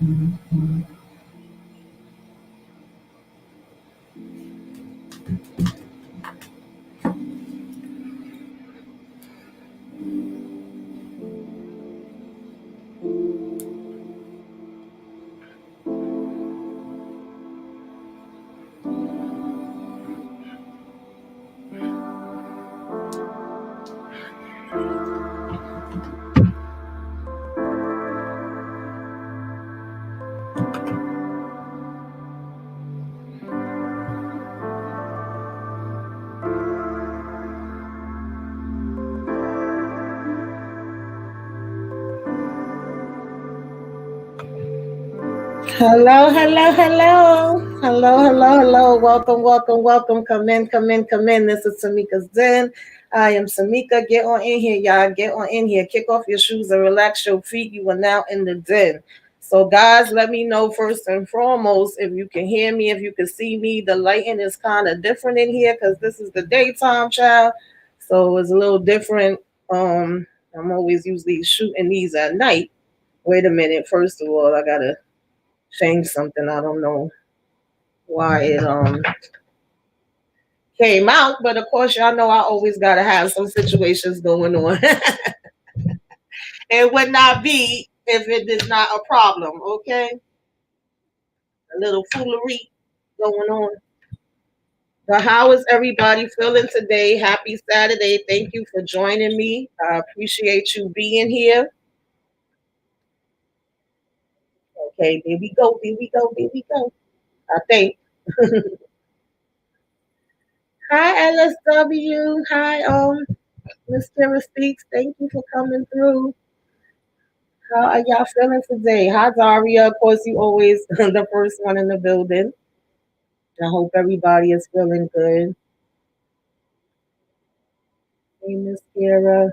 Hello, hello, hello. Hello, hello, hello. Welcome, welcome, welcome. Come in, come in, come in. This is Samika's Den. I am Samika. Get on in here, y'all. Get on in here. Kick off your shoes and relax your feet. You are now in the den. So, guys, let me know first and foremost if you can hear me, if you can see me. The lighting is kind of different in here because this is the daytime, child. So it's a little different. I'm always usually shooting these at night. Wait a minute. First of all, I gotta change something. I don't know why it came out, but of course y'all know I always gotta have some situations going on. It would not be if it is not a problem, okay? A little foolery going on. But how is everybody feeling today? Happy Saturday. Thank you for joining me. I appreciate you being here. Okay, there we go, there we go, there we go. I think. Hi LSW. Hi Miss Kara Speaks. Thank you for coming through. How are y'all feeling today? Hi, Daria. Of course, you always the first one in the building. I hope everybody is feeling good. Hey, Miss Kara.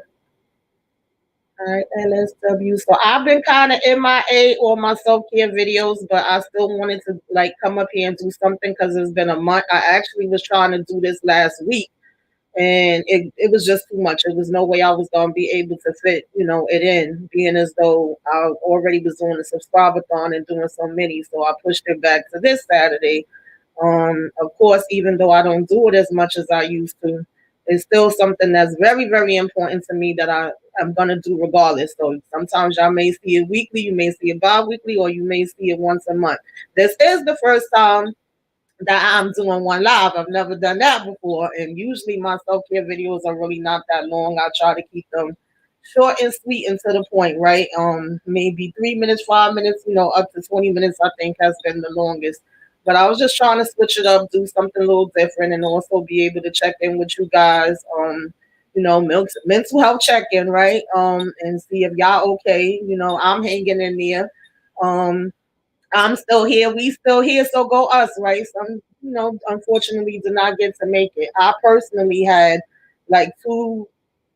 All right, LSW. So I've been kind of MIA on my self-care videos, but I still wanted to like come up here and do something because it's been a month. I actually was trying to do this last week, and it was just too much. It was no way I was gonna be able to fit, it in, being as though I already was doing a subscribe-a-thon and doing so many. So I pushed it back to this Saturday. Of course, even though I don't do it as much as I used to, it's still something that's very, very important to me that I'm gonna do regardless. So sometimes y'all may see it weekly, you may see it bi-weekly, or you may see it once a month. This is the first time that I'm doing one live. I've never done that before. And usually my self-care videos are really not that long. I try to keep them short and sweet and to the point, right? Maybe 3 minutes, 5 minutes, up to 20 minutes, I think has been the longest. But I was just trying to switch it up, do something a little different, and also be able to check in with you guys. Mental health check-in, right? And see if y'all okay. I'm hanging in there. Um, I'm still here. We still here. So go us, right? Some, unfortunately did not get to make it. I personally had like two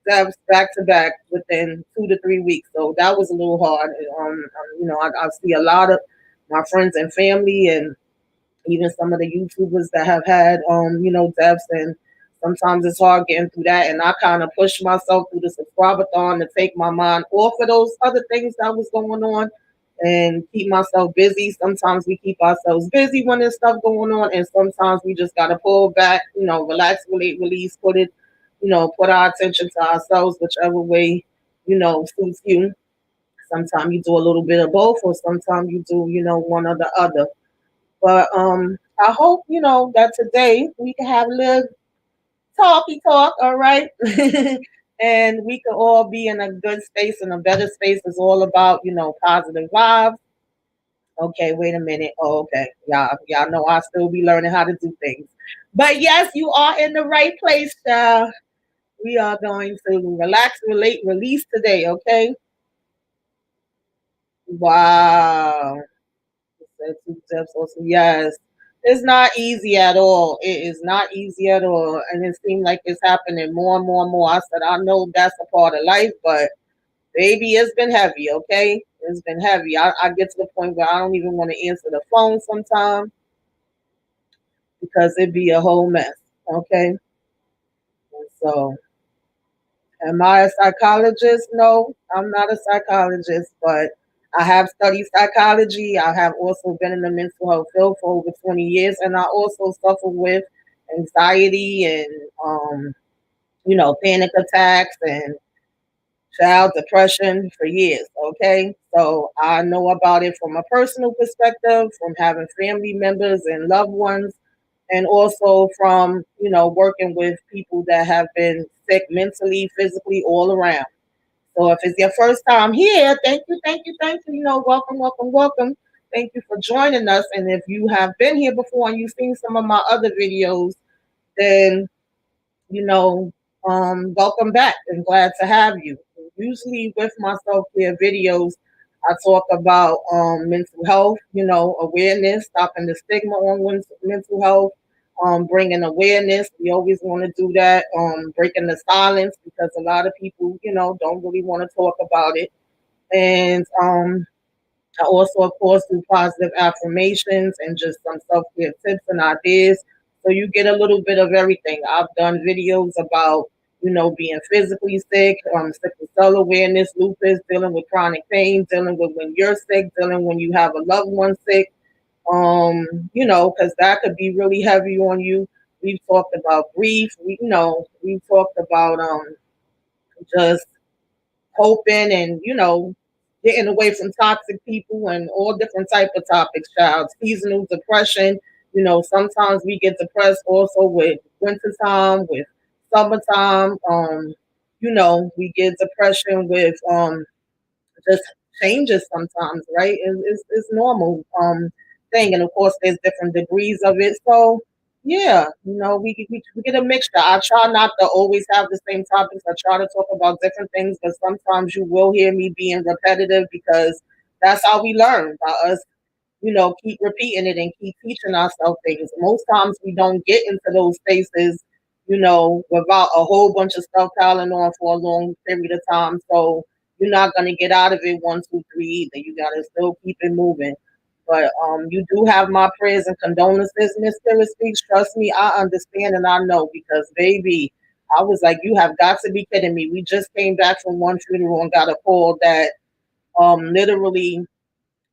deaths back to back within 2 to 3 weeks. So that was a little hard. I see a lot of my friends and family and even some of the YouTubers that have had, deaths, and sometimes it's hard getting through that. And I kind of pushed myself through the subscribe-a-thon to take my mind off of those other things that was going on and keep myself busy. Sometimes we keep ourselves busy when there's stuff going on, and sometimes we just gotta pull back, relax, relate, release, put our attention to ourselves, whichever way, suits you. Sometimes you do a little bit of both, or sometimes you do, one or the other. But I hope, that today we can have a little talky talk, all right? And we can all be in a good space and a better space. It's all about, positive vibes. Okay, wait a minute. Oh, okay. Y'all know I still be learning how to do things. But yes, you are in the right place, child. We are going to relax, relate, release today, okay? Wow. Yes. It's not easy at all. It is not easy at all. And it seems like it's happening more and more and more. I said, I know that's a part of life, but baby, it's been heavy, okay? It's been heavy. I get to the point where I don't even want to answer the phone sometimes because it'd be a whole mess, okay? And so, am I a psychologist? No, I'm not a psychologist, but I have studied psychology. I have also been in the mental health field for over 20 years, and I also suffer with anxiety and, panic attacks and child depression for years. Okay, so I know about it from a personal perspective, from having family members and loved ones, and also from working with people that have been sick mentally, physically, all around. So if it's your first time here, thank you, thank you, thank you. Welcome, welcome, welcome. Thank you for joining us. And if you have been here before and you've seen some of my other videos, then you know, welcome back and glad to have you. Usually with my self-care videos, I talk about mental health, awareness, stopping the stigma on mental health, bringing awareness. We always want to do that, breaking the silence because a lot of people, don't really want to talk about it. And I also, of course, do positive affirmations and just some self care tips and ideas. So you get a little bit of everything. I've done videos about, being physically sick, sickle cell awareness, lupus, dealing with chronic pain, dealing with when you're sick, dealing when you have a loved one sick, because that could be really heavy on you. We've talked about grief. We've talked about just coping and getting away from toxic people and all different type of topics, child. Seasonal depression. Sometimes we get depressed also with wintertime, with summertime. We get depression with just changes sometimes, right? It's normal thing, and of course, there's different degrees of it. So yeah, we get a mixture. I try not to always have the same topics. I try to talk about different things, but sometimes you will hear me being repetitive because that's how we learn by us keep repeating it and keep teaching ourselves things. Most times we don't get into those spaces, without a whole bunch of stuff piling on for a long period of time. So you're not gonna get out of it one, two, three either. You gotta still keep it moving. But you do have my prayers and condolences, Miss Spirit Speaks. Trust me, I understand and I know because baby, I was like, you have got to be kidding me. We just came back from one funeral and got a call that literally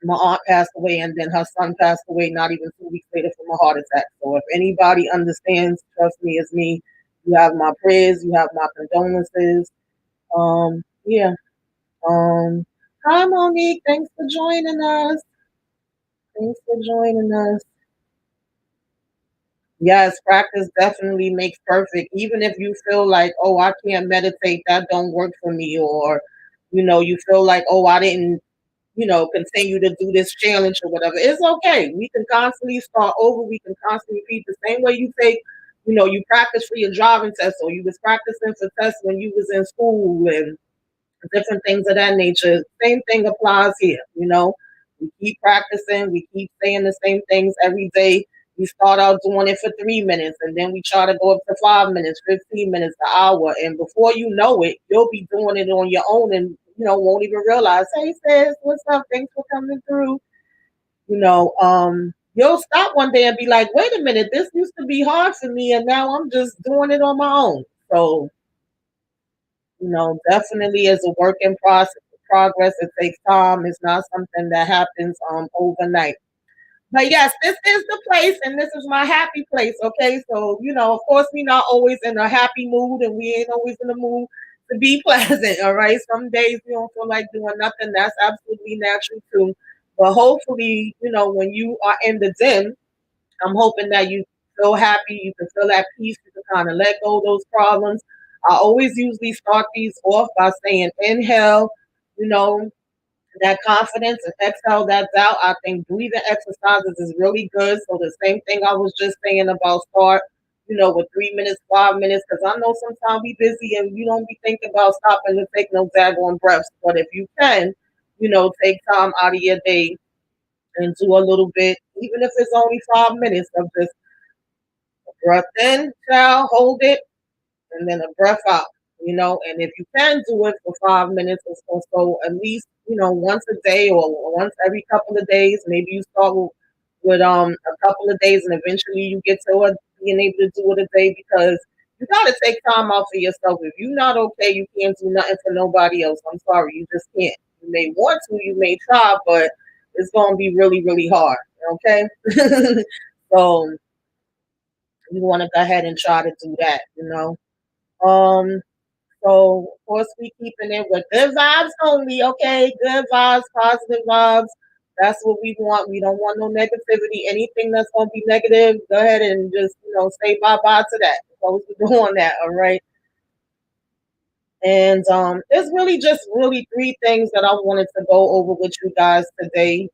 my aunt passed away and then her son passed away not even 2 weeks later from a heart attack. So if anybody understands, trust me, it's me. You have my prayers, you have my condolences. Yeah. Hi Monique, thanks for joining us. Thanks for joining us. Yes, practice definitely makes perfect. Even if you feel like, oh, I can't meditate, that don't work for me, or you feel like, oh, I didn't continue to do this challenge or whatever. It's okay. We can constantly start over. We can constantly repeat the same way you take, you practice for your driving test or you was practicing for tests when you was in school and different things of that nature. Same thing applies here. We keep practicing. We keep saying the same things every day. We start out doing it for 3 minutes and then we try to go up to 5 minutes, 15 minutes, an hour. And before you know it, you'll be doing it on your own and, won't even realize, hey, sis, what's up? Thanks for coming through. You'll stop one day and be like, wait a minute, this used to be hard for me. And now I'm just doing it on my own. So, definitely as a work in progress. It takes time. It's not something that happens overnight. But yes, this is the place and this is my happy place. Okay. So, of course, we're not always in a happy mood and we ain't always in the mood to be pleasant. All right. Some days we don't feel like doing nothing. That's absolutely natural too. But hopefully, when you are in the den, I'm hoping that you feel happy, you can feel at peace, you can kind of let go of those problems. I always usually start these off by saying inhale, you know, that confidence and exhale that doubt. I think breathing exercises is really good. So the same thing I was just saying about start, with 3 minutes, 5 minutes, because I know sometimes we busy and you don't be thinking about stopping to take no daggone breaths. But if you can, take time out of your day and do a little bit, even if it's only 5 minutes of just breath in, child, hold it, and then a breath out, and if you can do it for 5 minutes or so, at least, once a day or once every couple of days, maybe you start with a couple of days and eventually you get to it, being able to do it a day because you gotta take time out for yourself. If you're not okay, you can't do nothing for nobody else. I'm sorry, you just can't. You may want to, you may try, but it's going to be really, really hard. Okay. So you want to go ahead and try to do that, you know. Um, so of course we keeping it with good vibes only, okay? Good vibes, positive vibes. That's what we want. We don't want no negativity. Anything that's gonna be negative, go ahead and just, say bye bye to that. So we're doing that, all right? And there's really just really three things that I wanted to go over with you guys today.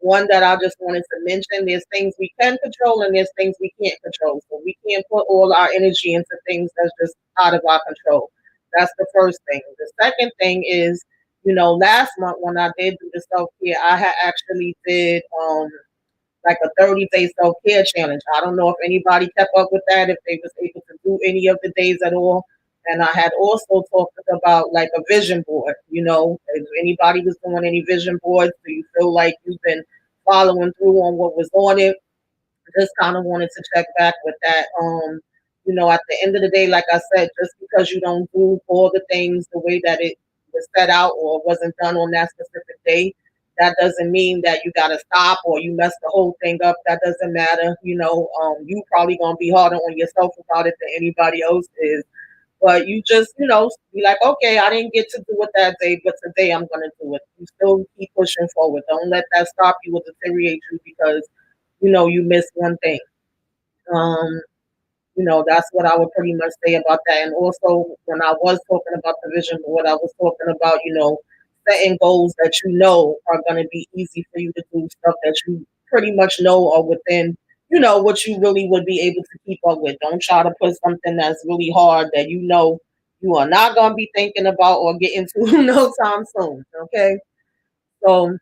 One that I just wanted to mention: there's things we can control, and there's things we can't control. So we can't put all our energy into things that's just out of our control. That's the first thing. The second thing is, last month when I did do the self care, I had actually did like a 30-day self-care challenge. I don't know if anybody kept up with that, if they was able to do any of the days at all. And I had also talked about like a vision board, if anybody was doing any vision boards, do you feel like you've been following through on what was on it? Just kind of wanted to check back with that. At the end of the day, like I said, just because you don't do all the things the way that it was set out or wasn't done on that specific day, that doesn't mean that you got to stop or you messed the whole thing up. That doesn't matter. You probably gonna be harder on yourself about it than anybody else is. But you just, be like, okay, I didn't get to do it that day, but today I'm gonna do it. You still keep pushing forward. Don't let that stop you or deteriorate you because you missed one thing. Um, that's what I would pretty much say about that. And also, when I was talking about the vision board, I was talking about, setting goals that are going to be easy for you to do, stuff that you pretty much know are within, what you really would be able to keep up with. Don't try to put something that's really hard that you are not going to be thinking about or getting to no time soon. Okay. So,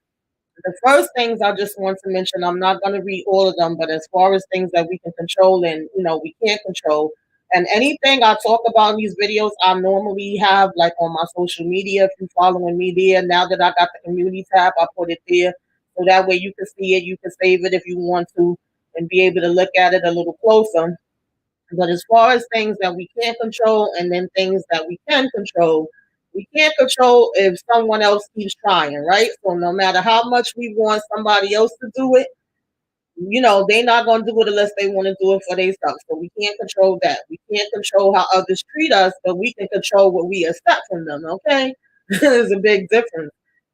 the first things I just want to mention, I'm not going to read all of them, but as far as things that we can control and we can't control, and anything I talk about in these videos, I normally have like on my social media. If you're following me there, now that I got the community tab, I put it there so that way you can see it, you can save it if you want to, and be able to look at it a little closer. But as far as things that we can't control and then things that we can't control if someone else keeps trying, right? So no matter how much we want somebody else to do it, they're not going to do it unless they want to do it for themselves. So we can't control that. We can't control how others treat us, but we can control what we accept from them, okay? There's a big difference.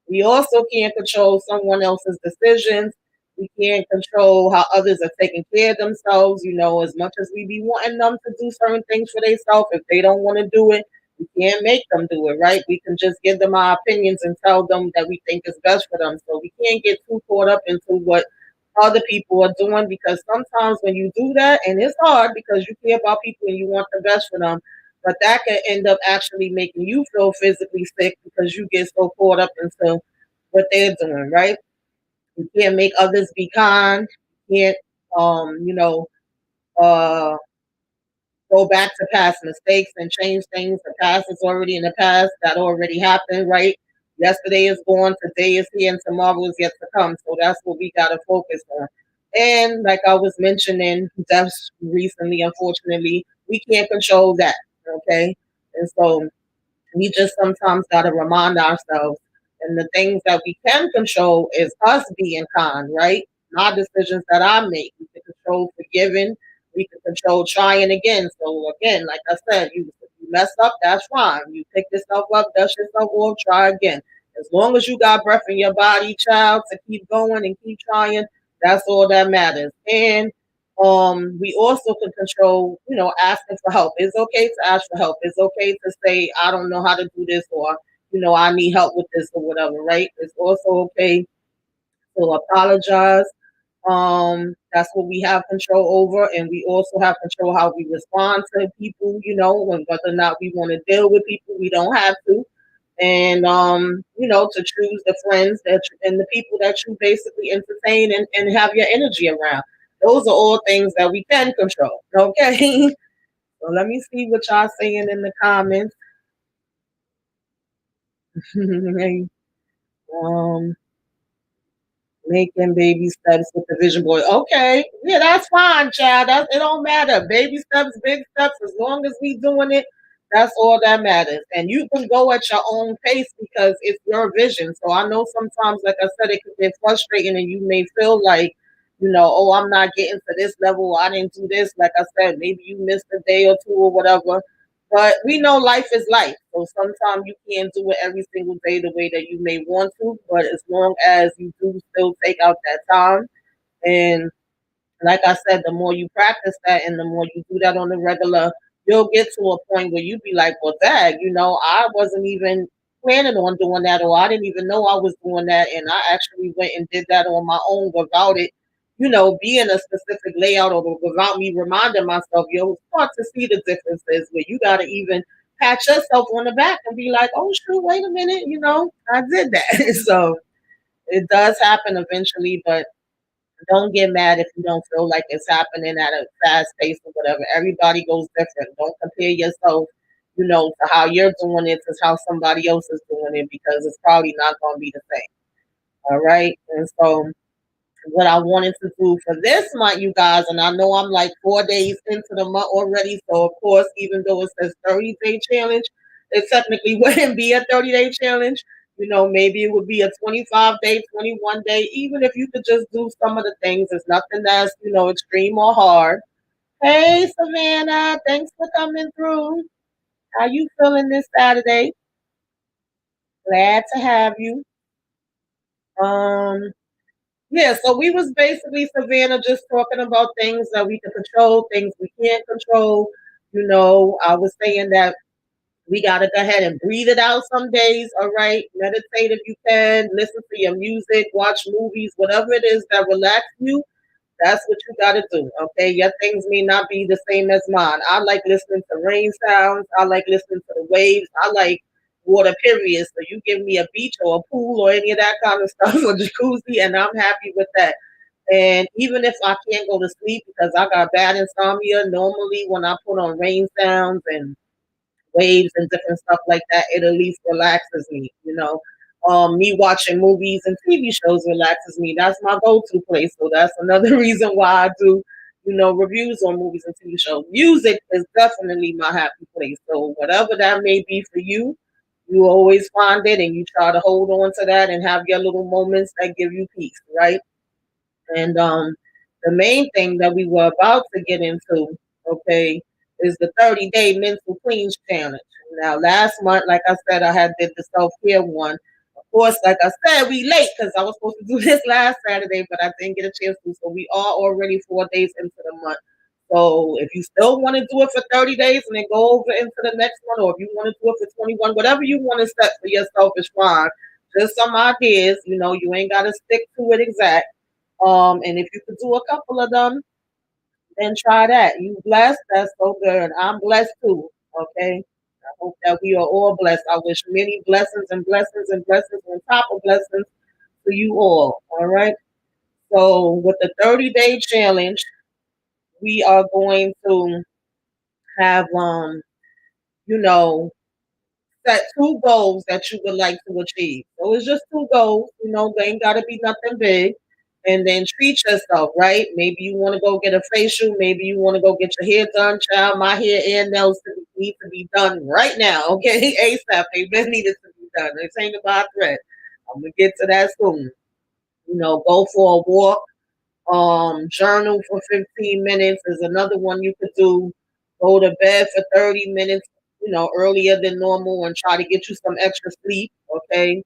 We also can't control someone else's decisions. We can't control how others are taking care of themselves, as much as we be wanting them to do certain things for themselves. If they don't want to do it, we can't make them do it, right? We can just give them our opinions and tell them that we think is best for them. So we can't get too caught up into what other people are doing, because sometimes when you do that, and it's hard because you care about people and you want the best for them, but that can end up actually making you feel physically sick because you get so caught up into what they're doing, right? You can't make others be kind. You can't, uh, go back to past mistakes and change things. The past is already in the past. That already happened, right? Yesterday is gone, today is here, and tomorrow is yet to come. So that's what we got to focus on. And like I was mentioning, deaths recently, unfortunately, we can't control that. Okay. And so we just sometimes got to remind ourselves. And the things that we can control is us being kind, right? My decisions that I make. We can control forgiving. We can control trying again. So again, like I said, you mess up, that's fine. You pick yourself up, dust yourself off, try again. As long as you got breath in your body, child, to keep going and keep trying, that's all that matters. And we also can control, asking for help. It's okay to ask for help. It's okay to say, I don't know how to do this, or, I need help with this or whatever, right? It's also okay to apologize. That's what we have control over. And we also have control how we respond to people, and whether or not we want to deal with people, we don't have to. And to choose the friends and the people that you basically entertain and have your energy around. Those are all things that we can control. Okay. So let me see what y'all saying in the comments. um, Making baby steps with the vision board. Okay, yeah, that's fine, child. It don't matter. Baby steps, big steps, as long as we doing it. That's all that matters. And you can go at your own pace because it's your vision. So I know sometimes, like I said, it can get frustrating and you may feel like, oh, I'm not getting to this level. I didn't do this. Like I said, maybe you missed a day or two or whatever. But we know life is life. So sometimes you can't do it every single day the way that you may want to. But as long as you do still take out that time, and like I said, the more you practice that and the more you do that on the regular, you'll get to a point where you be like, well, dad, I wasn't even planning on doing that, or I didn't even know I was doing that. And I actually went and did that on my own without it, being a specific layout or without me reminding myself. You'll start to see the differences where you got to even pat yourself on the back and be like, oh, shoot, wait a minute, I did that. So it does happen eventually, but don't get mad if you don't feel like it's happening at a fast pace or whatever. Everybody goes different. Don't compare yourself, to how you're doing it to how somebody else is doing it because it's probably not going to be the same. All right. And so what I wanted to do for this month, you guys, and I know I'm like 4 days into the month already. So, of course, even though it says 30-day challenge, it technically wouldn't be a 30-day challenge. Maybe it would be a 25-day, 21-day, even if you could just do some of the things. It's nothing that's, extreme or hard. Hey, Savannah, thanks for coming through. How you feeling this Saturday? Glad to have you. Um, Yeah, so we was basically, Savannah, just talking about things that we can control, things we can't control. I was saying that we got to go ahead and breathe it out some days, all right? Meditate if you can, listen to your music, watch movies, whatever it is that relax you, that's what you got to do, okay? Your things may not be the same as mine. I like listening to rain sounds. I like listening to the waves. I like water, period. So you give me a beach or a pool or any of that kind of stuff or jacuzzi, and I'm happy with that. And even if I can't go to sleep because I got bad insomnia, normally when I put on rain sounds and waves and different stuff like that, it at least relaxes me. Me watching movies and TV shows relaxes me. That's my go-to place. So that's another reason why I do, reviews on movies and TV shows. Music is definitely my happy place. So whatever that may be for you, you always find it and you try to hold on to that and have your little moments that give you peace, right? And the main thing that we were about to get into, okay, is the 30-day mental cleanse challenge. Now, last month, like I said, I had did the self-care one. Of course, like I said, we late because I was supposed to do this last Saturday, but I didn't get a chance to. So we are already 4 days into the month. So if you still want to do it for 30 days and then go over into the next one, or if you want to do it for 21, whatever you want to set for yourself is fine. Just some ideas, you ain't got to stick to it exact. And if you could do a couple of them, then try that. You blessed, that's so good. I'm blessed too. Okay. I hope that we are all blessed. I wish many blessings and blessings and blessings on top of blessings to you all. All right. So with the 30-day challenge, we are going to have you know, set two goals that you would like to achieve. So it's just two goals, they ain't gotta be nothing big. And then treat yourself, right? Maybe you want to go get a facial, maybe you want to go get your hair done, child. My hair and nails need to be done right now, okay? ASAP. They been needed to be done. This ain't about threat. I'm gonna get to that soon. Go for a walk, journal for 15 minutes is another one you could do. Go to bed for 30 minutes, earlier than normal and try to get you some extra sleep. Okay.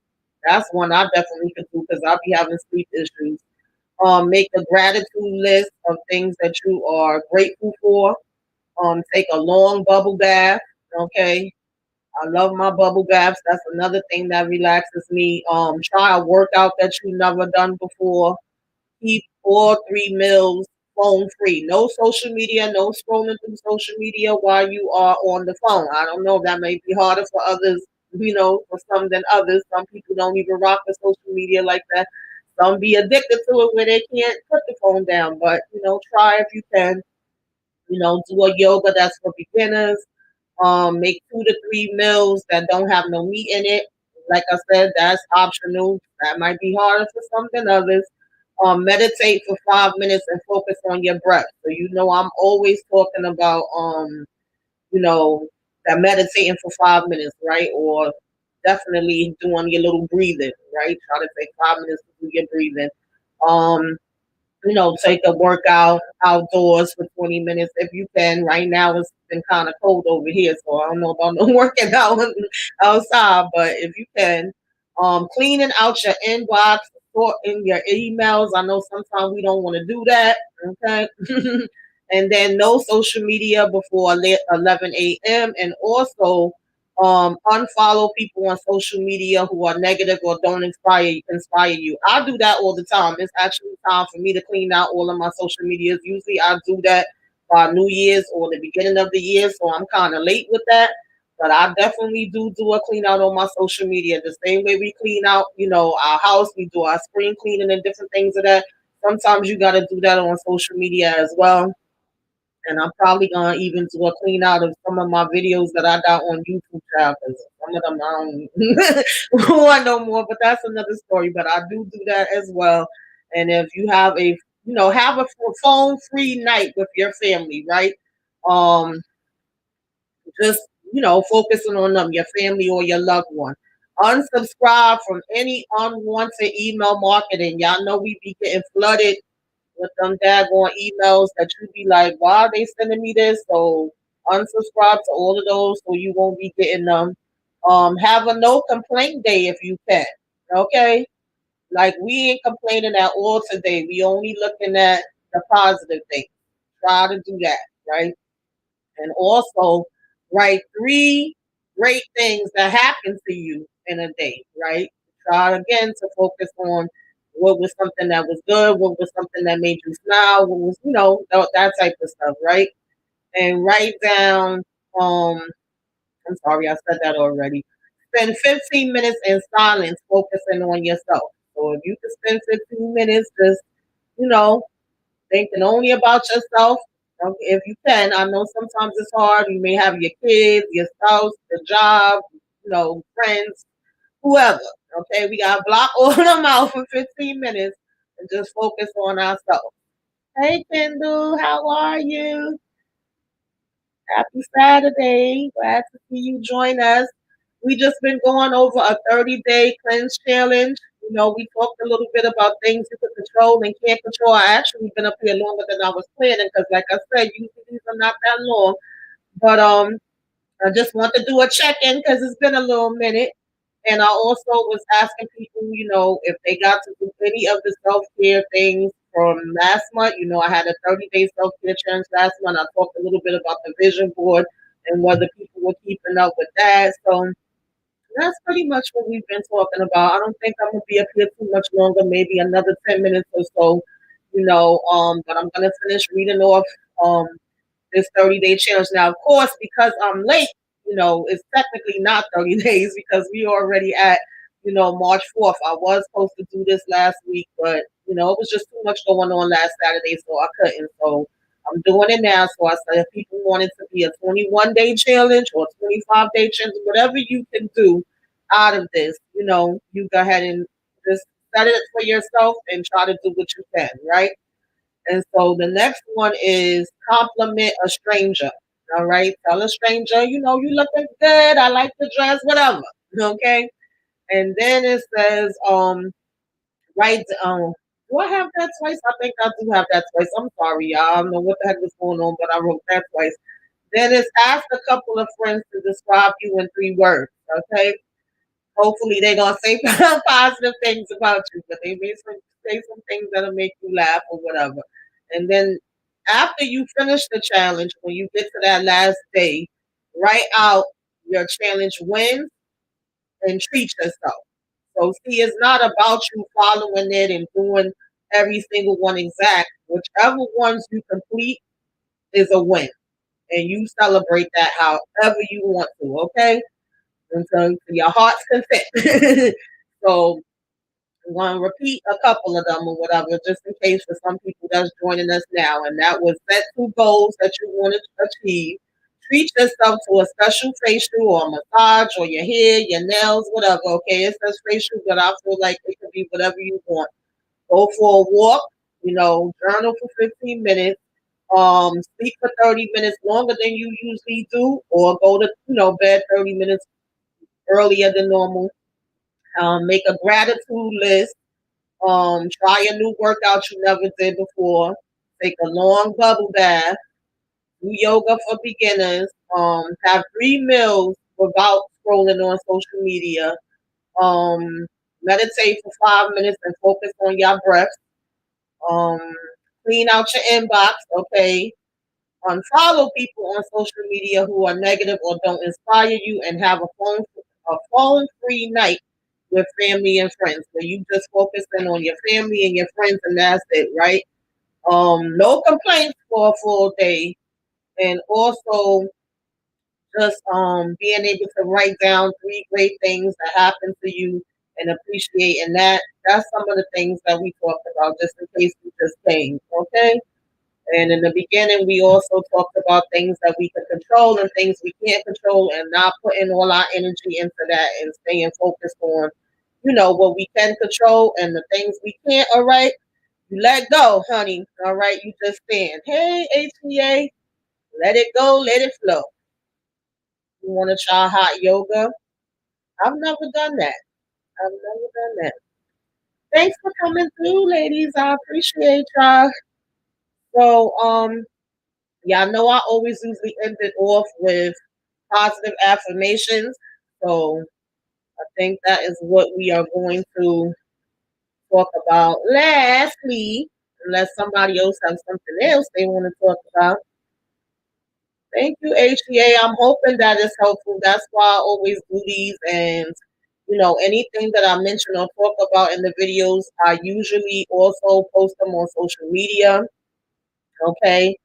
That's one I definitely could do because I'll be having sleep issues. Make a gratitude list of things that you are grateful for. Take a long bubble bath. Okay. I love my bubble baths. That's another thing that relaxes me. Try a workout that you've never done before. Keep all 3 meals phone free. No social media, no scrolling through social media while you are on the phone. I don't know, that may be harder for others, for some than others. Some people don't even rock the social media like that. Some be addicted to it where they can't put the phone down. But, try if you can. Do a yoga that's for beginners. Make 2 to 3 meals that don't have no meat in it. Like I said, that's optional. That might be harder for some than others. Meditate for 5 minutes and focus on your breath. So I'm always talking about you know that meditating for 5 minutes, right? Or definitely doing your little breathing, right? Try to take 5 minutes to do your breathing. Um, take a workout outdoors for 20 minutes if you can. Right now it's been kind of cold over here, so I don't know about no working out outside, but if you can, cleaning out your inbox, sorting your emails. I know sometimes we don't want to do that, okay? And then no social media before 11 a.m. And also unfollow people on social media who are negative or don't inspire you. I do that all the time. It's actually time for me to clean out all of my social medias. Usually I do that by New Year's or the beginning of the year, so I'm kind of late with that. But I definitely do a clean out on my social media. The same way we clean out, our house, we do our spring cleaning and different things of that. Sometimes you got to do that on social media as well. And I'm probably gonna even do a clean out of some of my videos that I got on YouTube channel, because some of them I don't want no more. But that's another story. But I do that as well. And if you have a phone free night with your family, right? Um, just focusing on them, your family or your loved one. Unsubscribe from any unwanted email marketing. Y'all know we be getting flooded with them daggone emails that you be like, why are they sending me this? So unsubscribe to all of those so you won't be getting them. Have a no complaint day if you can. Okay? Like we ain't complaining at all today. We only looking at the positive things. Try to do that, right? And also write 3 great things that happened to you in a day, right? Try again to focus on what was something that was good, what was something that made you smile, what was, that type of stuff, right? And write down, um, I'm sorry, I said that already. Spend 15 minutes in silence focusing on yourself. So if you can spend 15 minutes just, you know, thinking only about yourself. Okay, if you can, I know sometimes it's hard. You may have your kids, your spouse, the job, friends, whoever. Okay, we gotta block all of them out for 15 minutes and just focus on ourselves. Hey, Kendall, how are you? Happy Saturday. Glad to see you join us. We just been going over a 30-day cleanse challenge. We talked a little bit about things you can control and can't control. I actually been up here longer than I was planning because, like I said, usually these are not that long. But I just want to do a check-in because it's been a little minute. And I also was asking people, if they got to do any of the self-care things from last month. I had a 30-day self-care challenge last month. I talked a little bit about the vision board and whether people were keeping up with that. So that's pretty much what we've been talking about. I don't think I'm gonna be up here too much longer, maybe another 10 minutes or so, but I'm gonna finish reading off um this 30-day challenge. Now, of course, because I'm late, it's technically not 30 days because we already at, March 4th. I was supposed to do this last week, but, it was just too much going on last Saturday, so I couldn't. So I'm doing it now. So I said, if people want it to be a 21-day challenge or 25-day challenge, whatever you can do out of this, you go ahead and just set it for yourself and try to do what you can, right? And so the next one is compliment a stranger. All right. Tell a stranger, you looking good. I like the dress, whatever. Okay. And then it says, right, do I have that twice? I think I do have that twice. I'm sorry, y'all. I don't know what the heck is going on, but I wrote that twice. Then it's ask a couple of friends to describe you in 3 words. Okay. Hopefully they're gonna say positive things about you, but they may say some things that'll make you laugh or whatever. And then after you finish the challenge, when you get to that last day, write out your challenge wins and treat yourself. So see, it's not about you following it and doing every single one exact. Whichever ones you complete is a win. And you celebrate that however you want to, okay? Until to your heart's content. So I'm going to repeat a couple of them or whatever, just in case for some people that's joining us now. And that was set 2 goals that you want to achieve. Treat yourself to a special facial or massage or your hair, your nails, whatever. Okay, it says facial, but I feel like it could be whatever you want. Go for a walk, journal for 15 minutes. Sleep for 30 minutes longer than you usually do, or go to bed 30 minutes earlier than normal. Make a gratitude list. Try a new workout you never did before. Take a long bubble bath. Do yoga for beginners. Have 3 meals without scrolling on social media. Um, Meditate for 5 minutes and focus on your breath. Um, Clean out your inbox. Okay. Unfollow people on social media who are negative or don't inspire you, and have a phone free night with family and friends. So you just focusing on your family and your friends, and that's it, right? No complaints for a full day, and also just being able to write down 3 great things that happened to you and appreciating that. That's some of the things that we talked about, just in case you just came, okay? And in the beginning, we also talked about things that we can control and things we can't control, and not putting all our energy into that, and staying focused on, what we can control, and the things we can't. All right, you let go, honey. All right, you just stand. Hey, HCA, let it go, let it flow. You want to try hot yoga? I've never done that. I've never done that. Thanks for coming through, ladies. I appreciate y'all. So, y'all know I always usually end it off with positive affirmations. So I think that is what we are going to talk about lastly, unless somebody else has something else they want to talk about. Thank you, HCA. I'm hoping that is helpful. That's why I always do these. And, anything that I mention or talk about in the videos, I usually also post them on social media. Okay.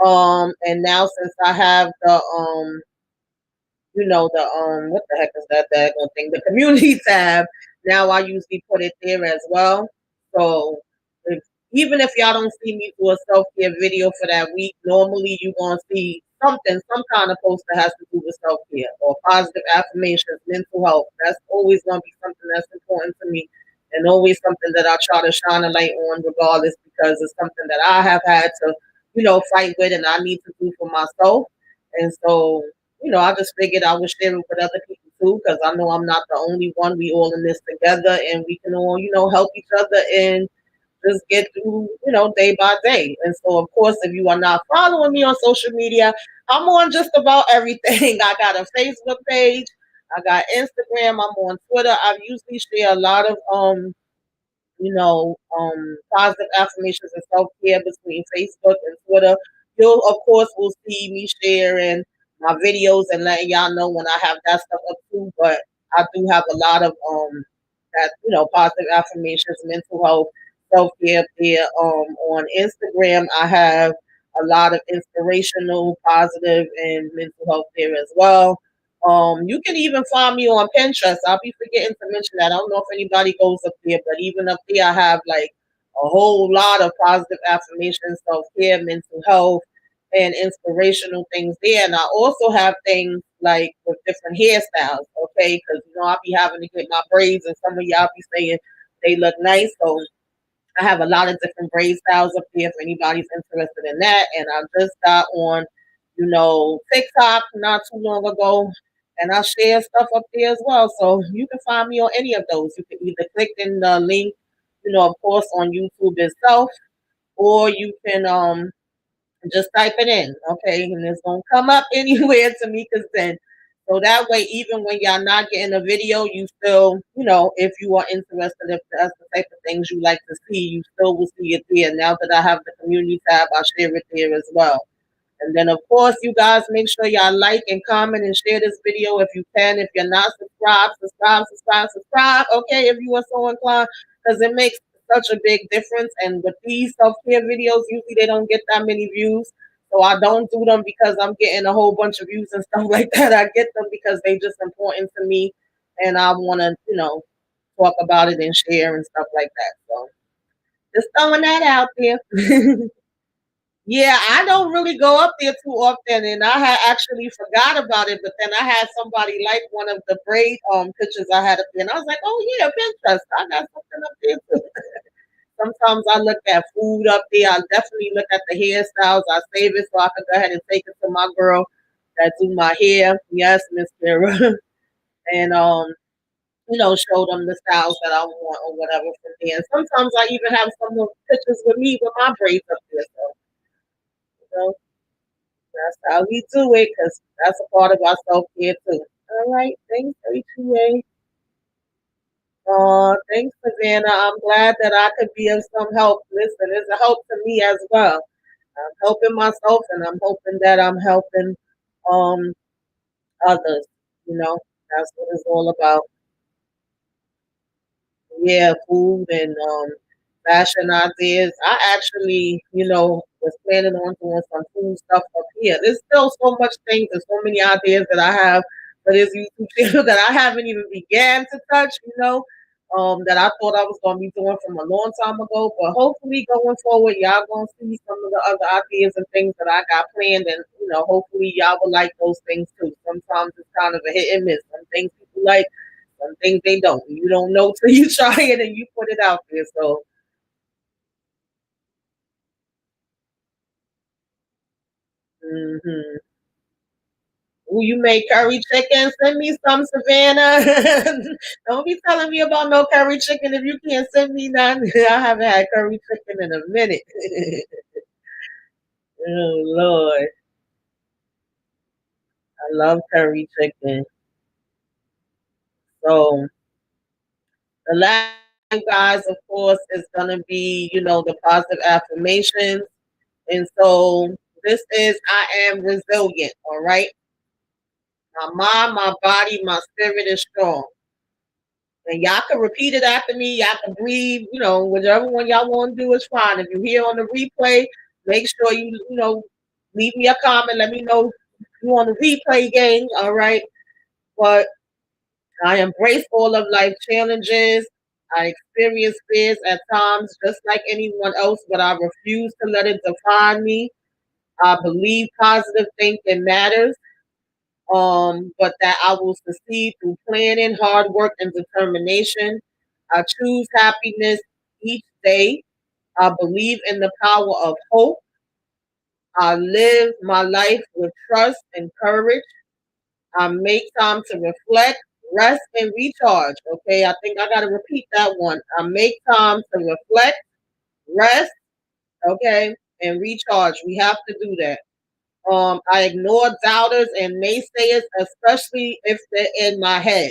And now since I have the what the heck is that daggone thing? The community tab. Now I usually put it there as well. So if, even if y'all don't see me do a self care video for that week, normally you gonna see something, some kind of post that has to do with self care or positive affirmations, mental health. That's always gonna be something that's important to me, and always something that I try to shine a light on, regardless, because it's something that I have had to, fight with, and I need to do for myself. And so I just figured I would share it with other people too, because I know I'm not the only one. We all in this together, and we can all, help each other and just get through, day by day. And so, of course, if you are not following me on social media, I'm on just about everything. I got a Facebook page, I got Instagram, I'm on Twitter. I usually share a lot of positive affirmations and self care between Facebook and Twitter. You'll, of course, will see me sharing my videos and letting y'all know when I have that stuff up too. But I do have a lot of positive affirmations, mental health, self care there. On Instagram, I have a lot of inspirational, positive, and mental health there as well. You can even find me on Pinterest. I'll be forgetting to mention that. I don't know if anybody goes up there, but even up there, I have like a whole lot of positive affirmations, self care, mental health, and inspirational things there. And I also have things like with different hairstyles, okay? Because I'll be having to get my braids, and some of y'all be saying they look nice. So I have a lot of different braid styles up there if anybody's interested in that. And I just got on, TikTok not too long ago, and I share stuff up there as well. So you can find me on any of those. You can either click in the link, of course, on YouTube itself, or you can just type it in, okay? And it's gonna come up anywhere to me, because then, so that way, even when y'all not getting a video, you still, if you are interested, if that's the type of things you like to see, you still will see it there. Now that I have the community tab, I'll share it there as well. And then, of course, you guys make sure y'all like and comment and share this video if you can. If you're not subscribed, subscribe, subscribe, subscribe. Okay, if you are so inclined, because it makes such a big difference. And with these self care videos, usually they don't get that many views. So I don't do them because I'm getting a whole bunch of views and stuff like that. I get them because they just important to me, and I want to, talk about it and share and stuff like that. So just throwing that out there. Yeah, I don't really go up there too often, and I had actually forgot about it. But then I had somebody like one of the braid pictures I had up there, and I was like, "Oh yeah, Pinterest, I got something up there too." Sometimes I look at food up there. I definitely look at the hairstyles. I save it so I can go ahead and take it to my girl that do my hair. Yes, Miss Kara. And show them the styles that I want or whatever from there. And sometimes I even have some of pictures with me with my braids up there. So, you know, that's how we do it because that's a part of our self care too. All right. Thanks, HUA. Thanks, Savannah. I'm glad that I could be of some help. Listen, it's a help to me as well. I'm helping myself and I'm hoping that I'm helping um others. You know, that's what it's all about. Yeah, food and fashion ideas. I actually, was planning on doing some food stuff up here. There's still so much things and so many ideas that I have for this YouTube channel that I haven't even began to touch, that I thought I was gonna be doing from a long time ago. But hopefully going forward, y'all gonna see some of the other ideas and things that I got planned and hopefully y'all will like those things too. Sometimes it's kind of a hit and miss. Some things people like, some things they don't. You don't know till you try it and you put it out there. So, mm-hmm. Ooh, you make curry chicken? Send me some, Savannah. Don't be telling me about no curry chicken if you can't send me none. I haven't had curry chicken in a minute. Oh Lord, I love curry chicken. So the last thing, guys, of course, is gonna be the positive affirmations. And so this is I am resilient, all right? My mind, my body, my spirit is strong. And y'all can repeat it after me. Y'all can breathe, whichever one y'all want to do is fine. If you're here on the replay, make sure leave me a comment. Let me know you on the replay game, all right? But I embrace all of life challenges. I experience fears at times just like anyone else, but I refuse to let it define me. I believe positive thinking matters, but that I will succeed through planning, hard work, and determination. I choose happiness each day. I believe in the power of hope. I live my life with trust and courage. I make time to reflect, rest, and recharge. Okay, I think I got to repeat that one. I make time to reflect, rest, okay, and recharge. We have to do that. I ignore doubters and naysayers, especially if they're in my head.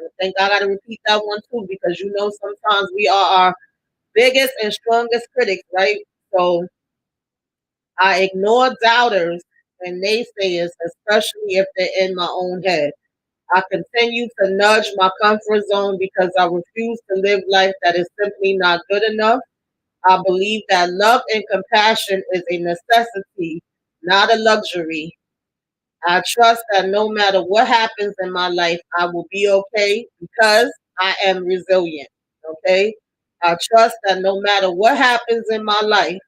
I think I got to repeat that one too because sometimes we are our biggest and strongest critics, right? So I ignore doubters and naysayers, especially if they're in my own head. I continue to nudge my comfort zone because I refuse to live life that is simply not good enough. I believe that love and compassion is a necessity, not a luxury. I trust that no matter what happens in my life, I will be okay because I am resilient. Okay. I trust that no matter what happens in my life,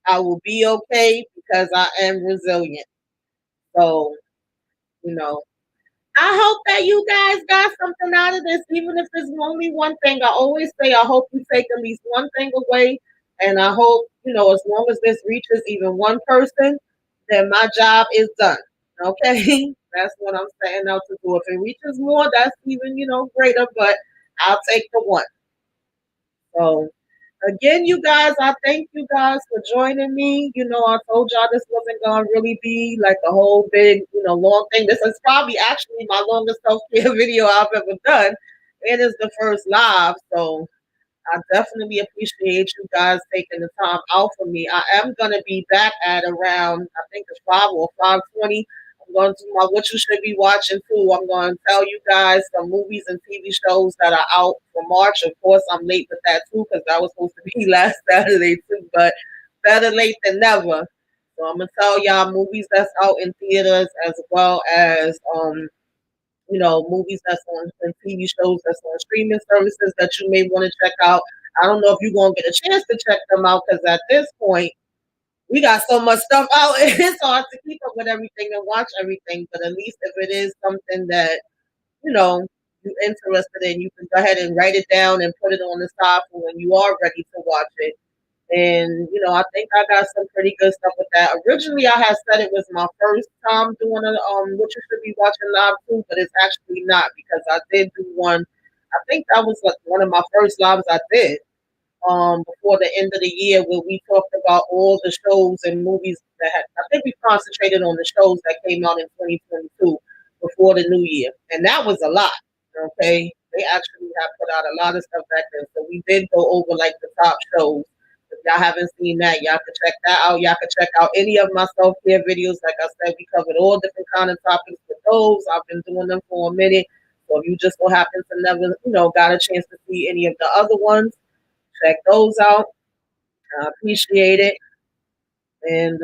I will be okay because I am resilient. So, you know, I hope that you guys got something out of this, even if it's only one thing. I always say, I hope you take at least one thing away. And I hope, as long as this reaches even one person, then my job is done. Okay? That's what I'm setting out to do. If it reaches more, that's even, greater, but I'll take the one. So, again, you guys, I thank you guys for joining me. I told y'all this wasn't going to really be like a whole big, long thing. This is probably actually my longest self care video I've ever done. It is the first live. So I definitely appreciate you guys taking the time out for me. I am going to be back at around, I think it's 5 or 5:20. I'm going to do my what you should be watching too. I'm going to tell you guys some movies and TV shows that are out for March. Of course, I'm late with that too because that was supposed to be last Saturday too, but better late than never. So I'm going to tell y'all movies that's out in theaters as well as movies that's on and TV shows that's on streaming services that you may want to check out. I don't know if you're gonna get a chance to check them out because at this point we got so much stuff out. It's hard to keep up with everything and watch everything. But at least if it is something that you know you're interested in, you can go ahead and write it down and put it on the side for when you are ready to watch it. And I think I got some pretty good stuff with that. Originally, I had said it was my first time doing a what you should be watching live too, but it's actually not because I did do one. I think that was like one of my first lives I did before the end of the year, where we talked about all the shows and movies that had, I think we concentrated on the shows that came out in 2022 before the new year, and that was a lot. Okay, they actually have put out a lot of stuff back then, so we did go over like the top shows. If y'all haven't seen that, y'all can check that out. Y'all can check out any of my self care videos. Like I said, we covered all different kind of topics with those. I've been doing them for a minute. So if you just so happen to never, got a chance to see any of the other ones, check those out. I appreciate it. And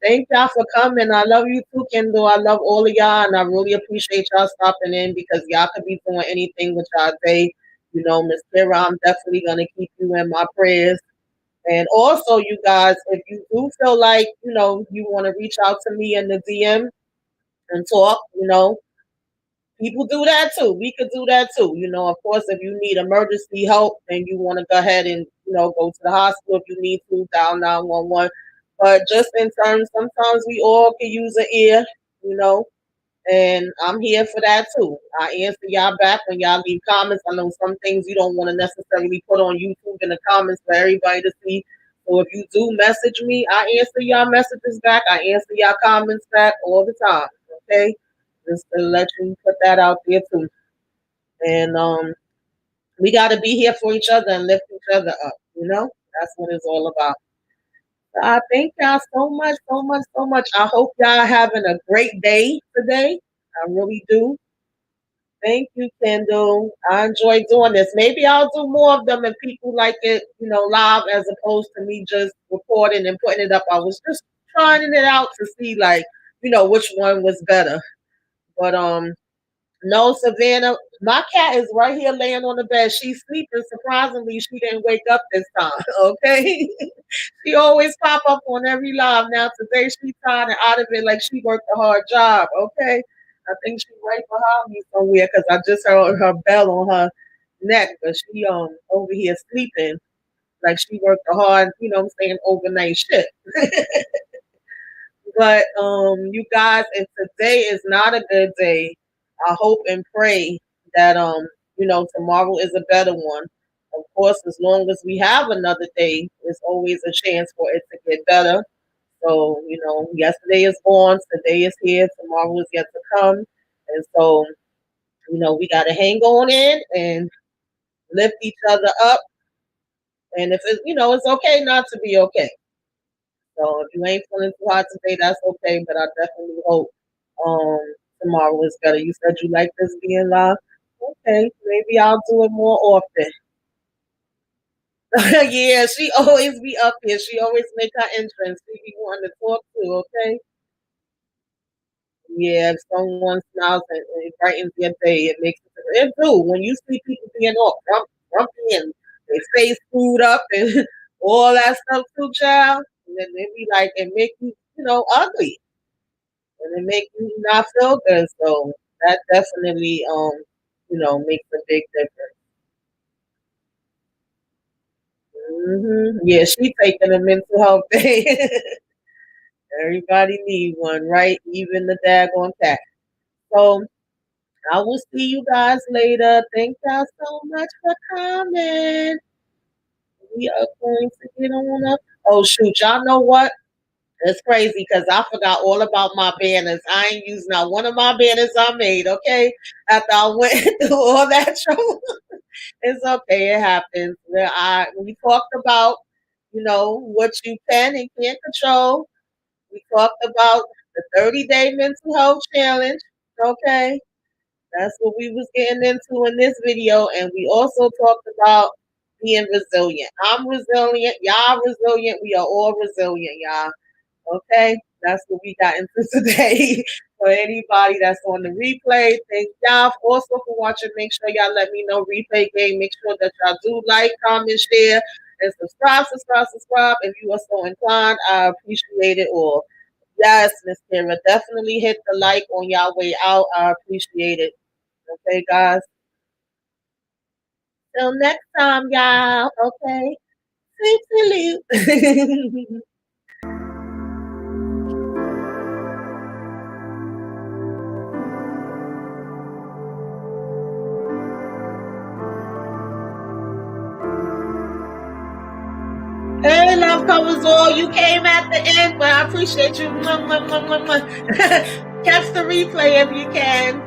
thank y'all for coming. I love you too, Kendall. I love all of y'all, and I really appreciate y'all stopping in because y'all could be doing anything with y'all day. Miss Kira, I'm definitely gonna keep you in my prayers. And also, you guys, if you do feel like you want to reach out to me in the DM and talk, people do that too. We could do that too. Of course, if you need emergency help and you want to go ahead and, go to the hospital if you need to, dial 911. But just in terms, sometimes we all can use an ear, you know, and I'm here for that too. I answer y'all back when y'all leave comments. I know some things you don't want to necessarily put on YouTube in the comments for everybody to see. So if you do message me, I answer y'all messages back. I answer y'all comments back all the time. Okay? Just to let you put that out there too. And we gotta be here for each other and lift each other up, That's what it's all about. I thank y'all so much, so much, so much. I hope y'all having a great day today. I really do. Thank you, Kendall. I enjoy doing this. Maybe I'll do more of them if people like it, live as opposed to me just recording and putting it up. I was just trying it out to see which one was better. But no, Savannah, my cat is right here laying on the bed. She's sleeping. Surprisingly, she didn't wake up this time. Okay. She always pop up on every live. Now today she's tired and out of it like she worked a hard job. Okay. I think she's right behind me somewhere because I just heard her bell on her neck, but she over here sleeping like she worked a hard, overnight shift. But you guys, if today is not a good day, I hope and pray that tomorrow is a better one. Of course, as long as we have another day, there's always a chance for it to get better. So, yesterday is gone, today is here, tomorrow is yet to come. And so, we gotta hang on in and lift each other up. And if it's okay not to be okay. So if you ain't feeling too hot today, that's okay. But I definitely hope um tomorrow is better. You said you like this being live. Okay, maybe I'll do it more often. Yeah, she always be up here. She always make her entrance. She be wanting to talk to. Okay. Yeah, if someone smiles and it brightens your day, it makes it do. When you see people being all grumpy and their face screwed up and all that stuff too, child, and then they be like, it make you, ugly. And it make you not feel good. So that definitely makes a big difference. Yeah, she taking a mental health day. Everybody need one, right? Even the daggone cat. So I will see you guys later. Thank y'all so much for coming. We are going to get on up. Oh shoot, y'all know what? It's crazy because I forgot all about my banners. I ain't used not one of my banners I made, okay? After I went through all that trouble. It's okay, it happens. We talked about, what you can and can't control. We talked about the 30-day mental health challenge, okay? That's what we was getting into in this video. And we also talked about being resilient. I'm resilient. Y'all resilient. We are all resilient, y'all. Okay, that's what we got into today. For anybody that's on the replay, thank y'all also for watching. Make sure y'all let me know replay game. Make sure that y'all do like, comment, share, and subscribe, subscribe, subscribe. If you are so inclined, I appreciate it all. Yes, Miss Kara, definitely hit the like on y'all way out. I appreciate it. Okay, guys. Till next time, y'all. Okay. Salute. Hey, love covers all. You came at the end, but I appreciate you. Mwah, mwah, mwah, mwah, mwah. Catch the replay if you can.